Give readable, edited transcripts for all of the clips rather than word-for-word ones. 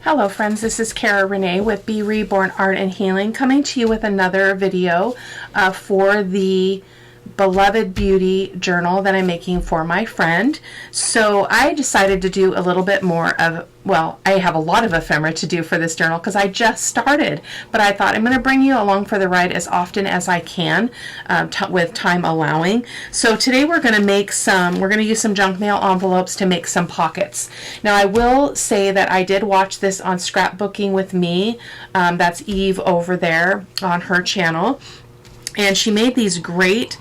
Hello friends, this is Cara-Renee with B.Reborn Art and Healing, coming to you with another video for the Beloved Beauty journal that I'm making for my friend. So I decided to do a little bit more of, well, I have a lot of ephemera to do for this journal because I just started, but I thought I'm going to bring you along for the ride as often as I can with time allowing. So today we're going to use some junk mail envelopes to make some pockets. Now I will say that I did watch this on Scrapbooking with Me. That's Eve over there on her channel. And she made these great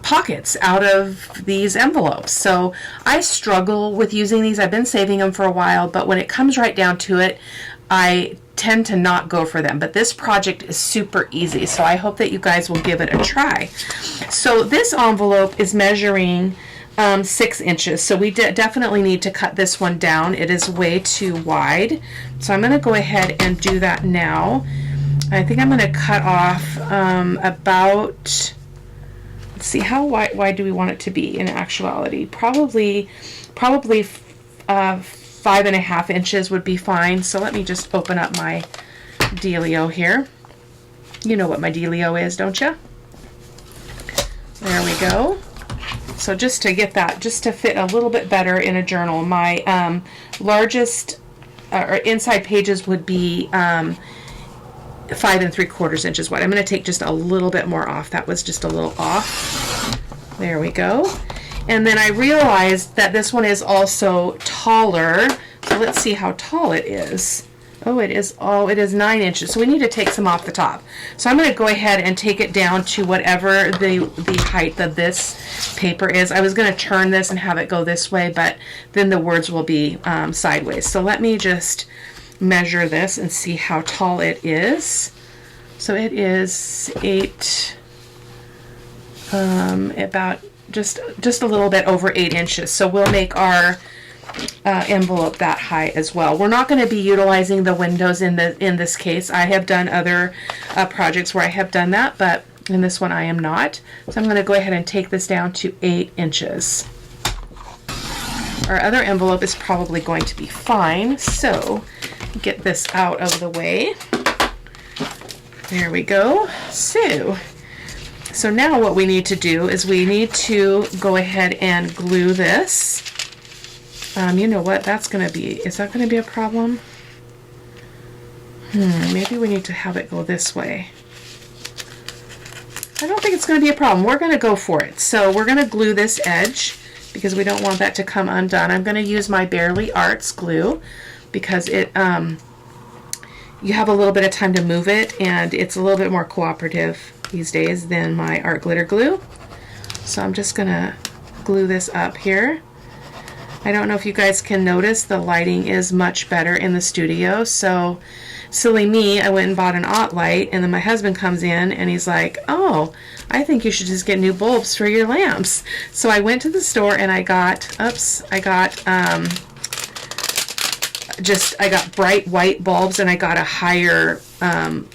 pockets out of these envelopes. So I struggle with using these. I've been saving them for a while, but when it comes right down to it, I tend to not go for them. But this project is super easy, so I hope that you guys will give it a try. So this envelope is measuring 6 inches, so we definitely need to cut this one down. It is way too wide, so I'm going to go ahead and do that now. I think I'm going to cut off about, let's see, how wide do we want it to be in actuality? Probably 5.5 inches would be fine. So let me just open up my dealio here. You know what my dealio is, don't you? There we go. So just to get that, just to fit a little bit better in a journal, my largest or inside pages would be 5 3/4 inches wide. I'm going to take just a little bit more off. That was just a little off. There we go. And then I realized that this one is also taller. So let's see how tall it is. Oh, it is 9 inches. So we need to take some off the top. So I'm going to go ahead and take it down to whatever the height of this paper is. I was going to turn this and have it go this way, but then the words will be sideways. So let me just measure this and see how tall it is. So it is about just a little bit over 8 inches. So we'll make our envelope that high as well. We're not going to be utilizing the windows in this case. I have done other projects where I have done that, but in this one I am not. So I'm going to go ahead and take this down to 8 inches. Our other envelope is probably going to be fine, so get this out of the way. There we go. So now what we need to do is we need to go ahead and glue this. You know what that's going to be? Is that going to be a problem? Maybe we need to have it go this way. I don't think it's going to be a problem. We're going to go for it. So we're going to glue this edge because we don't want that to come undone. I'm going to use my Barely Arts glue because it you have a little bit of time to move it, and it's a little bit more cooperative these days than my art glitter glue. So I'm just going to glue this up here. I don't know if you guys can notice the lighting is much better in the studio. So silly me, I went and bought an OT light, and then my husband comes in and he's like, oh, I think you should just get new bulbs for your lamps. So I went to the store and I got bright white bulbs, and I got a higher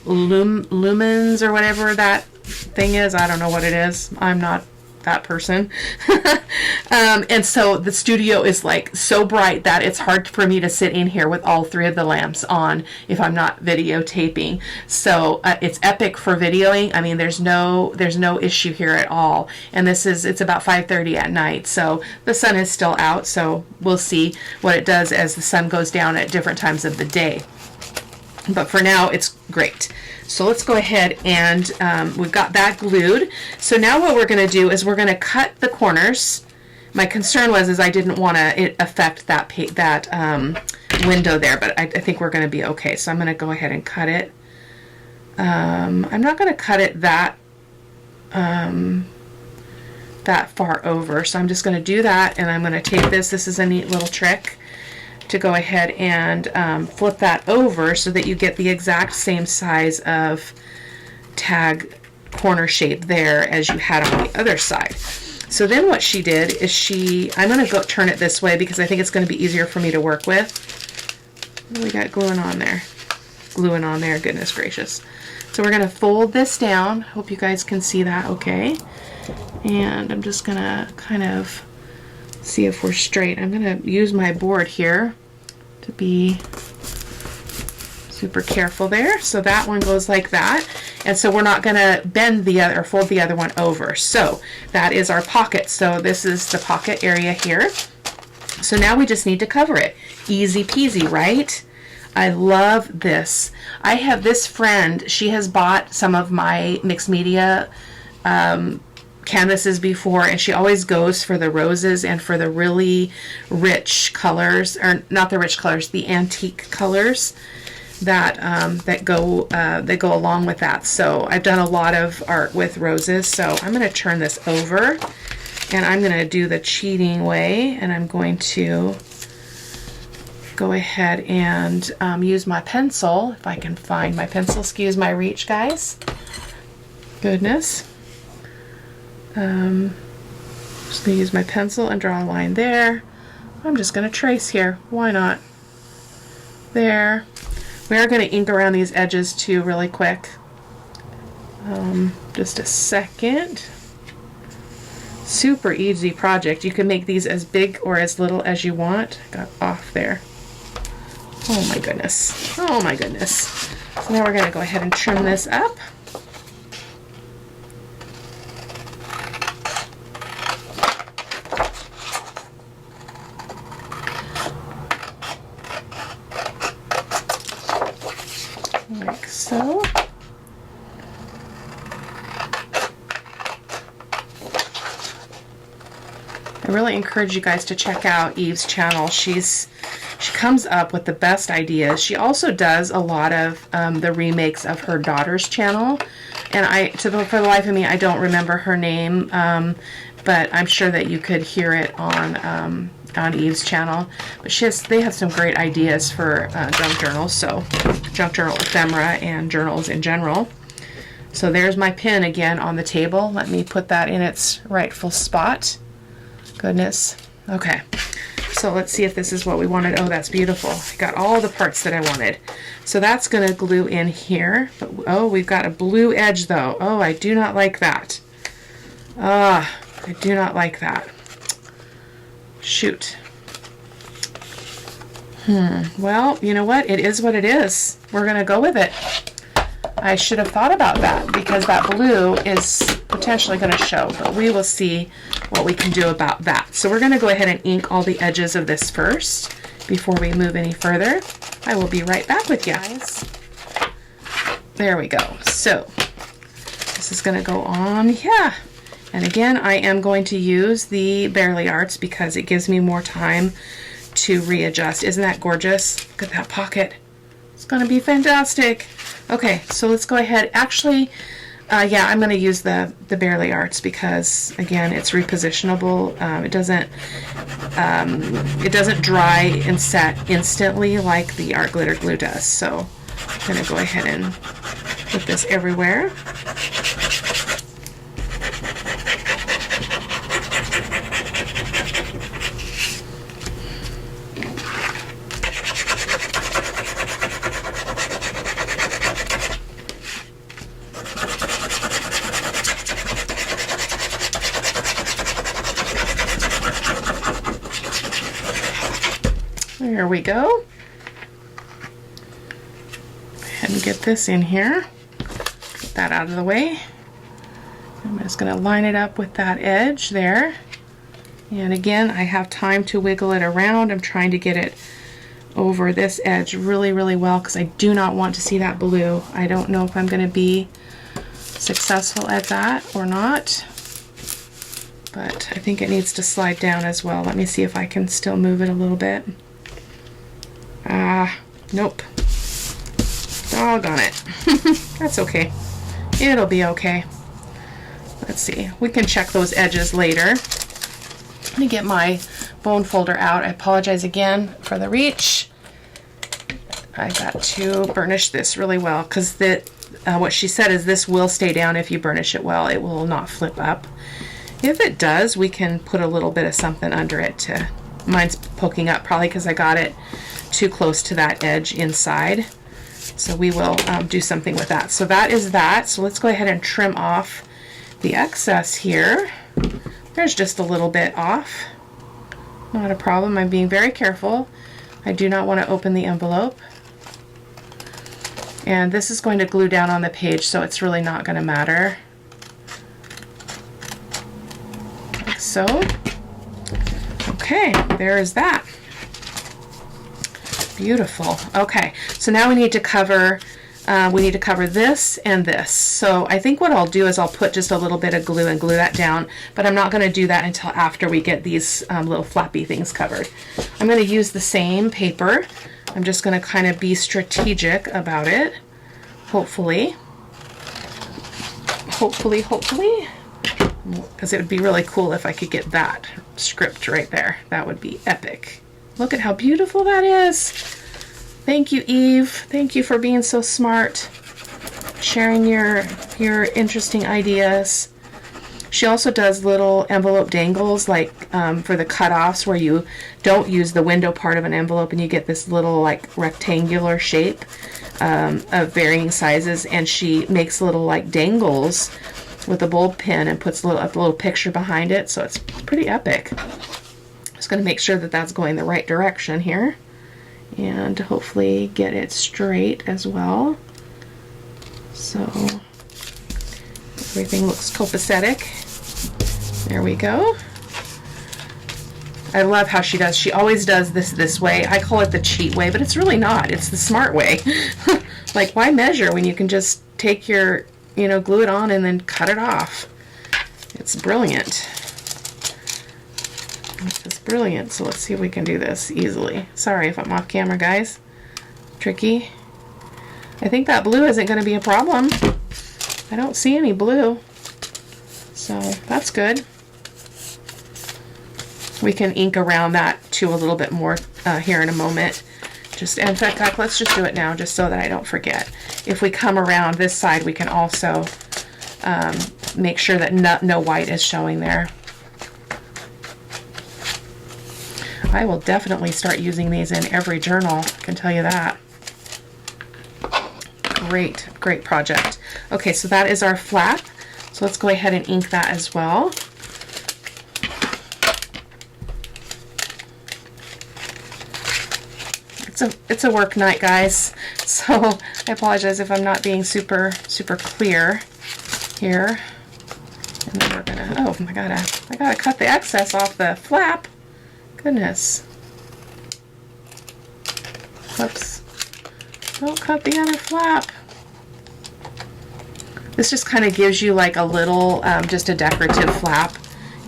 lumens or whatever that thing is. I don't know what it is. I'm not that person. And so the studio is like so bright that it's hard for me to sit in here with all 3 of the lamps on if I'm not videotaping. So it's epic for videoing. I mean, there's no issue here at all. And it's about 5:30 at night, so the sun is still out, so we'll see what it does as the sun goes down at different times of the day. But for now, it's great. So let's go ahead and we've got that glued. So now what we're going to do is we're going to cut the corners. My concern was I didn't want to affect that window there, but I think we're going to be okay. So I'm going to go ahead and cut it. I'm not going to cut it that far over. So I'm just going to do that, and I'm going to take this. This is a neat little trick to go ahead and flip that over so that you get the exact same size of tag corner shape there as you had on the other side. So then what she did is I'm going to go turn it this way because I think it's going to be easier for me to work with. What do we got gluing on there? Gluing on there, goodness gracious. So we're going to fold this down. Hope you guys can see that okay. And I'm just going to kind of see if we're straight. I'm going to use my board here to to be super careful there. So that one goes like that. And so we're not gonna bend the other or fold the other one over. So that is our pocket. So this is the pocket area here. So now we just need to cover it. Easy peasy, right? I love this. I have this friend, she has bought some of my mixed media canvases before, and she always goes for the roses and for the really rich colors, or not the rich colors, the antique colors that that go along with that. So I've done a lot of art with roses. So I'm going to turn this over, and I'm going to do the cheating way, and I'm going to go ahead and use my pencil, if I can find my pencil. Excuse my reach, guys. Goodness. Just going to use my pencil and draw a line there. I'm just going to trace here. Why not? There. We are going to ink around these edges too really quick. Just a second. Super easy project. You can make these as big or as little as you want. I got off there. Oh my goodness. Oh my goodness. So now we're going to go ahead and trim this up. Like so. I really encourage you guys to check out Eve's channel. She comes up with the best ideas. She also does a lot of the remakes of her daughter's channel, and for the life of me, I don't remember her name, but I'm sure that you could hear it on Eve's channel. But they have some great ideas for junk journals, so junk journal ephemera and journals in general. So there's my pin again on the table. Let me put that in its rightful spot. Goodness. Okay. So let's see if this is what we wanted. Oh, that's beautiful. I got all the parts that I wanted. So that's going to glue in here. But, oh, we've got a blue edge though. Oh, I do not like that. I do not like that. Shoot. Well, you know what? It is what it is. We're going to go with it. I should have thought about that because that blue is potentially going to show, but we will see what we can do about that. So we're going to go ahead and ink all the edges of this first before we move any further. I will be right back with you guys. There we go. So this is going to go on, yeah. And again, I am going to use the Barely Arts because it gives me more time to readjust. Isn't that gorgeous? Look at that pocket. It's going to be fantastic. Okay, so let's go ahead. Actually, yeah, I'm going to use the Barely Arts because again, it's repositionable. It doesn't dry and set instantly like the art glitter glue does. So I'm going to go ahead and put this everywhere. There we go. Go ahead and get this in here. Get that out of the way. I'm just going to line it up with that edge there. And again, I have time to wiggle it around. I'm trying to get it over this edge really, really well because I do not want to see that blue. I don't know if I'm going to be successful at that or not, but I think it needs to slide down as well. Let me see if I can still move it a little bit. Nope. Doggone it. That's okay. It'll be okay. Let's see. We can check those edges later. Let me get my bone folder out. I apologize again for the reach. I got to burnish this really well because what she said is this will stay down if you burnish it well. It will not flip up. If it does, we can put a little bit of something under it to... Mine's poking up probably because I got it too close to that edge inside. So we will do something with that. So that is that. So let's go ahead and trim off the excess here. There's just a little bit off. Not a problem. I'm being very careful. I do not want to open the envelope. And this is going to glue down on the page, so it's really not going to matter. Like so. Okay, there is that. Beautiful. Okay, so now we need to cover this and this. So I think what I'll do is I'll put just a little bit of glue and glue that down, but I'm not going to do that until after we get these little flappy things covered. I'm going to use the same paper. I'm just going to kind of be strategic about it. Hopefully, because it would be really cool if I could get that script right there. That would be epic. Look at how beautiful that is. Thank you, Eve. Thank you for being so smart, sharing your interesting ideas. She also does little envelope dangles, like for the cutoffs, where you don't use the window part of an envelope and you get this little like rectangular shape of varying sizes, and she makes little like dangles with a bulb pin and puts a little picture behind it, so it's pretty epic. Just going to make sure that that's going the right direction here and hopefully get it straight as well. So everything looks copacetic. There we go. I love how she always does this way. I call it the cheat way, but it's really not. It's the smart way. Like, why measure when you can just take your, glue it on and then cut it off? It's brilliant. It's brilliant. So let's see if we can do this easily. Sorry if I'm off camera, guys. Tricky. I think that blue isn't going to be a problem. I don't see any blue. So that's good. We can ink around that too a little bit more here in a moment. In fact, let's just do it now just so that I don't forget. If we come around this side, we can also make sure that no white is showing there. I will definitely start using these in every journal, I can tell you that. Great, great project. Okay, so that is our flap. So let's go ahead and ink that as well. It's a work night, guys, so I apologize if I'm not being super clear here. And then we're gonna, oh, I gotta cut the excess off the flap. Goodness. Whoops. Don't cut the other flap. This just kind of gives you like a little, just a decorative flap.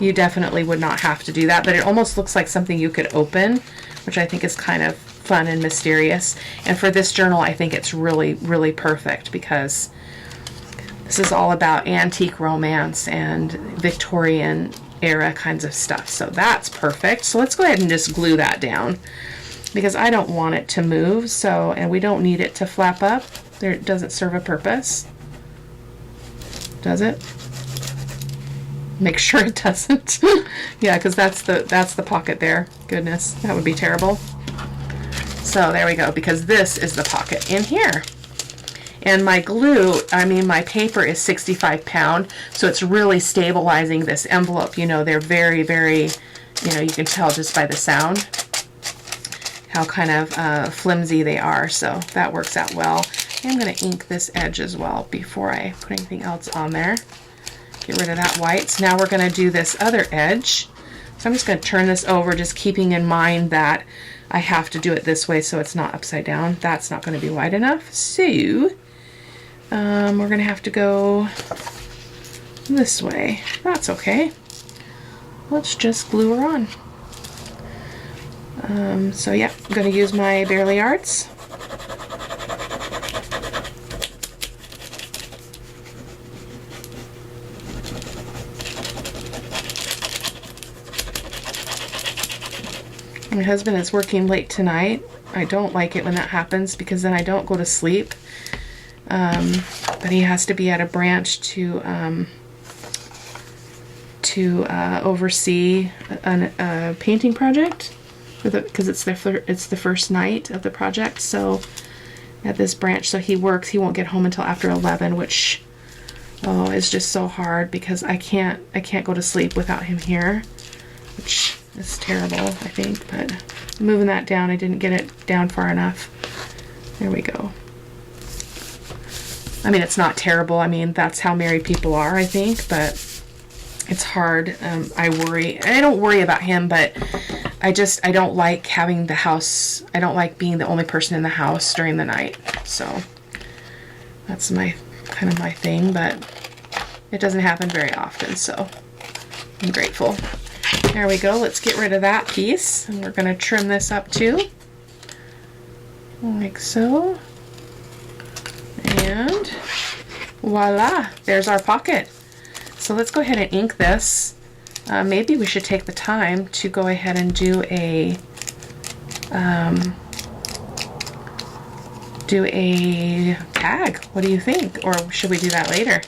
You definitely would not have to do that, but it almost looks like something you could open, which I think is kind of fun and mysterious. And for this journal, I think it's really, really perfect because this is all about antique romance and Victorian era kinds of stuff. So that's perfect. So let's go ahead and just glue that down because I don't want it to move. So, and we don't need it to flap up. It doesn't serve a purpose. Does it? Make sure it doesn't. Yeah, because that's the pocket there. Goodness, that would be terrible. So there we go, because this is the pocket in here. And my my paper is 65 pound, so it's really stabilizing this envelope. They're very, very, you can tell just by the sound how kind of flimsy they are, so that works out well. And I'm going to ink this edge as well before I put anything else on there. Get rid of that white. So now we're going to do this other edge. So I'm just going to turn this over, just keeping in mind that I have to do it this way so it's not upside down. That's not going to be wide enough. So we're going to have to go this way. That's okay. Let's just glue her on. So yeah, I'm going to use my Bearly Arts. My husband is working late tonight. I don't like it when that happens because then I don't go to sleep. But he has to be at a branch to oversee a painting project because it's the first night of the project. So at this branch, so he works. He won't get home until after 11, which is just so hard because I can't go to sleep without him here, which it's terrible, I think, but moving that down. I didn't get it down far enough. There we go. I mean, it's not terrible. I mean, that's how married people are, I think, but it's hard. I worry. And I don't worry about him, but I don't like having the house. I don't like being the only person in the house during the night. So that's kind of my thing, but it doesn't happen very often, so I'm grateful. There we go. Let's get rid of that piece, and we're going to trim this up too, like so. And voila, there's our pocket. So let's go ahead and ink this. Maybe we should take the time to go ahead and do a tag. What do you think? Or should we do that later?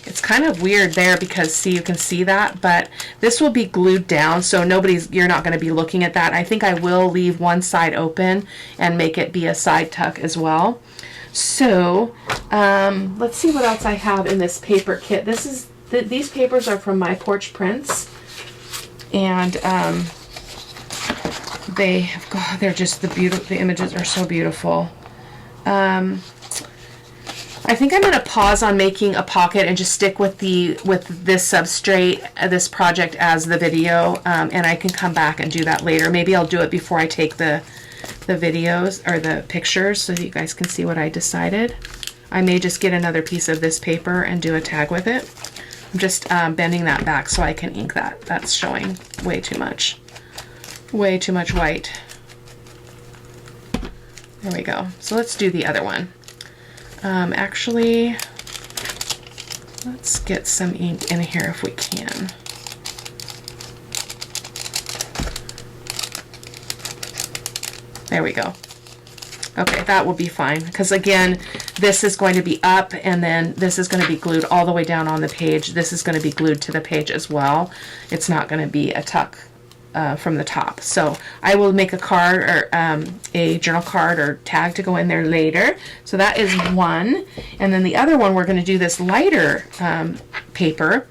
It's kind of weird there because, see, you can see that, but this will be glued down, so you're not going to be looking at that. I think I will leave one side open and make it be a side tuck as well. So let's see what else I have in this paper kit. These papers are from My Porch Prints, and they're just the images are so beautiful. I think I'm going to pause on making a pocket and just stick with this substrate, this project as the video, and I can come back and do that later. Maybe I'll do it before I take the videos or the pictures so that you guys can see what I decided. I may just get another piece of this paper and do a tag with it. I'm just bending that back so I can ink that. That's showing way too much white. There we go. So let's do the other one. Actually, let's get some ink in here if we can. There we go. Okay, that will be fine, because again, this is going to be up, and then this is going to be glued all the way down on the page. This is going to be glued to the page as well. It's not going to be a tuck from the top. So I will make a card or a journal card or tag to go in there later. So that is one. And then the other one, we're going to do this lighter paper,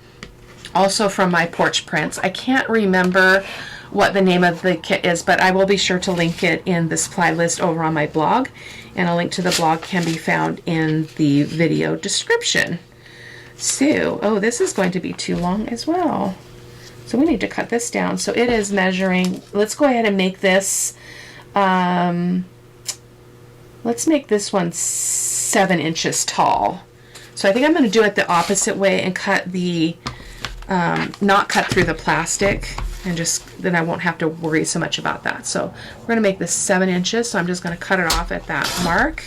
also from My Porch Prints. I can't remember what the name of the kit is, but I will be sure to link it in the supply list over on my blog, and a link to the blog can be found in the video description. So, oh, this is going to be too long as well. So we need to cut this down. So it is measuring, let's go ahead and make this, let's make this one 7 inches tall. So I think I'm going to do it the opposite way and cut the, not cut through the plastic, and then I won't have to worry so much about that. So we're going to make this 7 inches, so I'm just going to cut it off at that mark.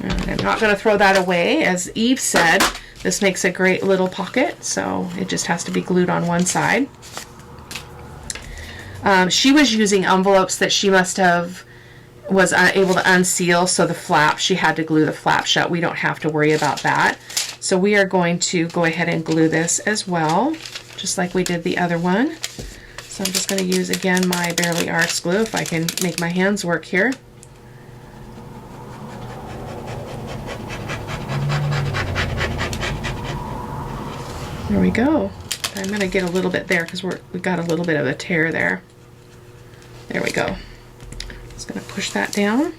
And I'm not going to throw that away. As Eve said, this makes a great little pocket, so it just has to be glued on one side. She was using envelopes that she was unable to unseal, so the flap, she had to glue the flap shut. We don't have to worry about that. So we are going to go ahead and glue this as well, just like we did the other one. So I'm just going to use, again, my Bearly Arts glue, if I can make my hands work here. There we go. I'm going to get a little bit there because we've got a little bit of a tear there. There we go. Just going to push that down.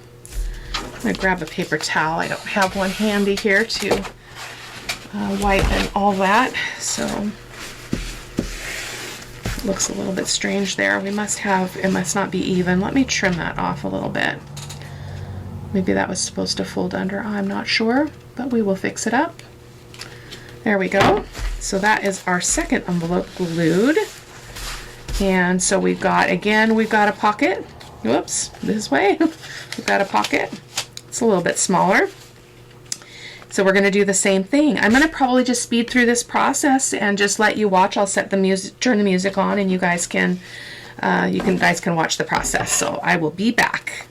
I'm going to grab a paper towel. I don't have one handy here to wipe and all that, so it looks a little bit strange there. It must not be even. Let me trim that off a little bit. Maybe that was supposed to fold under. I'm not sure, but we will fix it up. There we go. So that is our second envelope glued. And so we've got a pocket. Whoops, this way. We've got a pocket. It's a little bit smaller. So we're going to do the same thing. I'm going to probably just speed through this process and just let you watch. I'll set the music, turn the music on, and you guys can watch the process. So I will be back.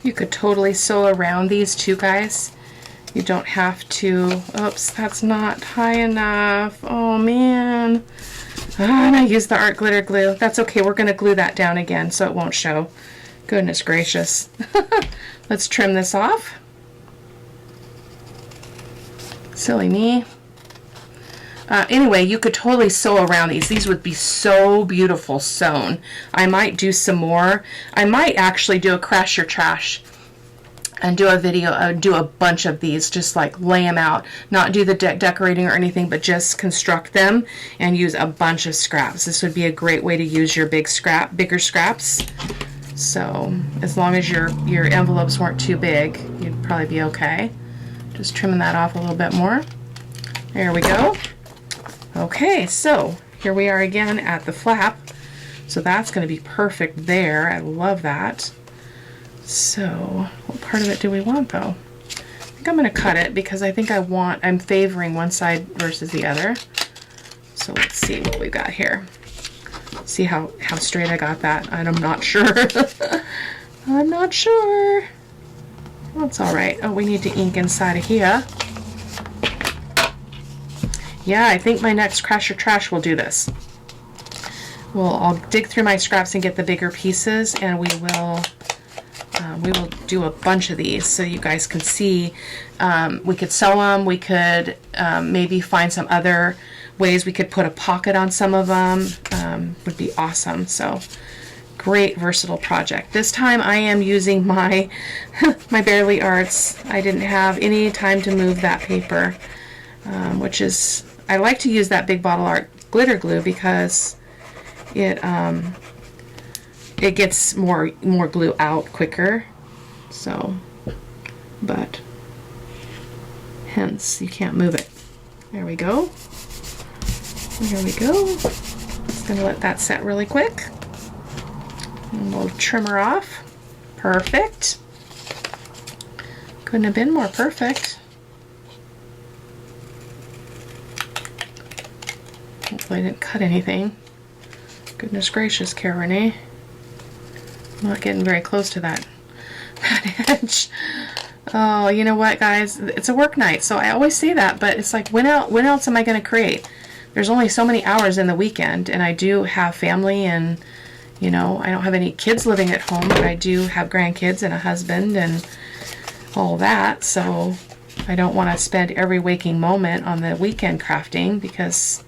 You could totally sew around these too, guys. You don't have to. Oops, that's not high enough. Oh man. And I used the art glitter glue. That's okay, we're gonna glue that down again so it won't show. Goodness gracious. Let's trim this off. Silly me. Anyway, you could totally sew around these. These would be so beautiful sewn. I might do some more. I might actually do a Crash Your Trash and do a video, do a bunch of these, just like lay them out, not do the decorating or anything, but just construct them and use a bunch of scraps. This would be a great way to use your bigger scraps. So as long as your envelopes weren't too big, you'd probably be okay. Just trimming that off a little bit more. There we go. Okay, so here we are again at the flap. So that's going to be perfect there. I love that. So what part of it do we want though? I think I'm going to cut it because I think I'm favoring one side versus the other. So let's see what we got here. See how straight I got that. And I'm not sure. I'm not sure. That's all right. Oh, we need to ink inside of here. Yeah, I think my next Crash Your Trash will do this. I'll dig through my scraps and get the bigger pieces, and we will do a bunch of these so you guys can see. We could sew them. We could maybe find some other ways we could put a pocket on some of them. Would be awesome. So great versatile project. This time I am using my my Barely Arts. I didn't have any time to move that paper, which is, I like to use that Big Bottle Art glitter glue because it gets more glue out quicker. So, but hence you can't move it. There we go. There we go. Just gonna let that set really quick. And we'll trim her off. Perfect. Couldn't have been more perfect. Hopefully I didn't cut anything. Goodness gracious, Cara-Renee. I'm not getting very close to that edge. Oh, you know what, guys? It's a work night, so I always say that, but it's like, when else am I going to create? There's only so many hours in the weekend, and I do have family, and, you know, I don't have any kids living at home, but I do have grandkids and a husband and all that, so I don't want to spend every waking moment on the weekend crafting, because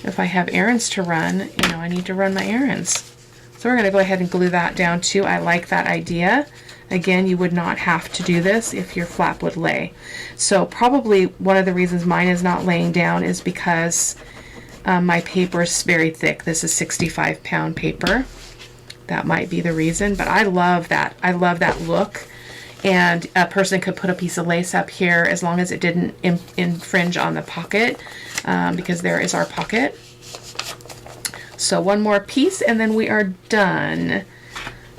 if I have errands to run, you know, I need to run my errands. So we're going to go ahead and glue that down too. I like that idea. Again, you would not have to do this if your flap would lay. So probably one of the reasons mine is not laying down is because my paper is very thick. This is 65-pound paper. That might be the reason, but I love that. I love that look. And a person could put a piece of lace up here as long as it didn't infringe on the pocket, because there is our pocket. So one more piece and then we are done.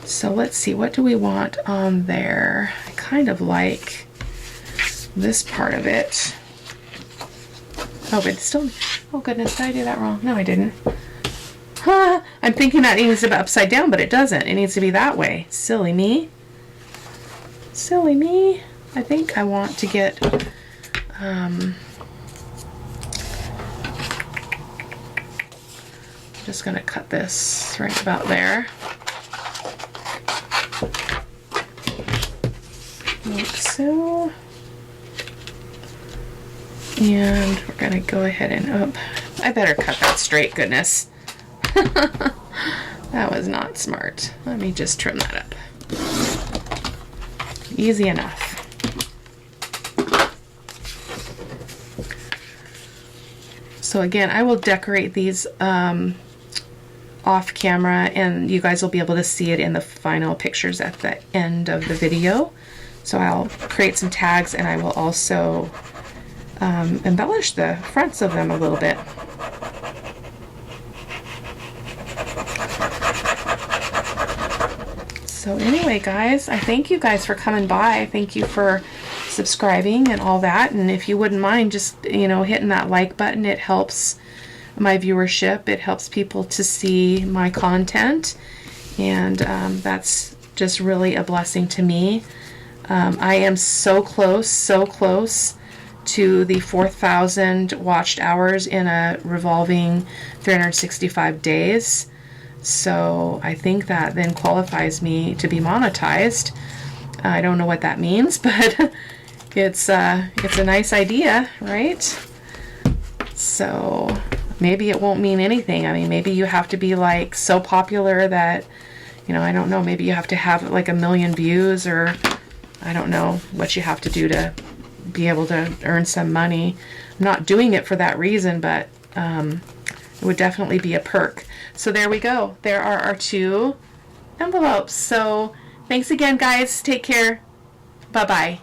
So let's see, what do we want on there? I kind of like this part of it. Oh, but still, oh goodness, did I do that wrong? No, I didn't. Huh, I'm thinking that it needs to be upside down, but it doesn't. It needs to be that way. Silly me. Silly me. I think I want to get, just gonna cut this right about there. Like so. And we're gonna go ahead and, oh, I better cut that straight, goodness. That was not smart. Let me just trim that up. Easy enough. So again, I will decorate these off camera, and you guys will be able to see it in the final pictures at the end of the video. So I'll create some tags, and I will also embellish the fronts of them a little bit. So anyway, guys, I thank you guys for coming by. Thank you for subscribing and all that. And if you wouldn't mind just, you know, hitting that like button, it helps my viewership. It helps people to see my content. And that's just really a blessing to me. I am so close to the 4,000 watched hours in a revolving 365 days. So I think that then qualifies me to be monetized. I don't know what that means, but it's a nice idea, right? So maybe it won't mean anything. I mean, maybe you have to be like so popular that, I don't know, maybe you have to have like 1 million views, or I don't know what you have to do to be able to earn some money. I'm not doing it for that reason, but it would definitely be a perk. So there we go. There are our 2 envelopes. So thanks again, guys. Take care. Bye-bye.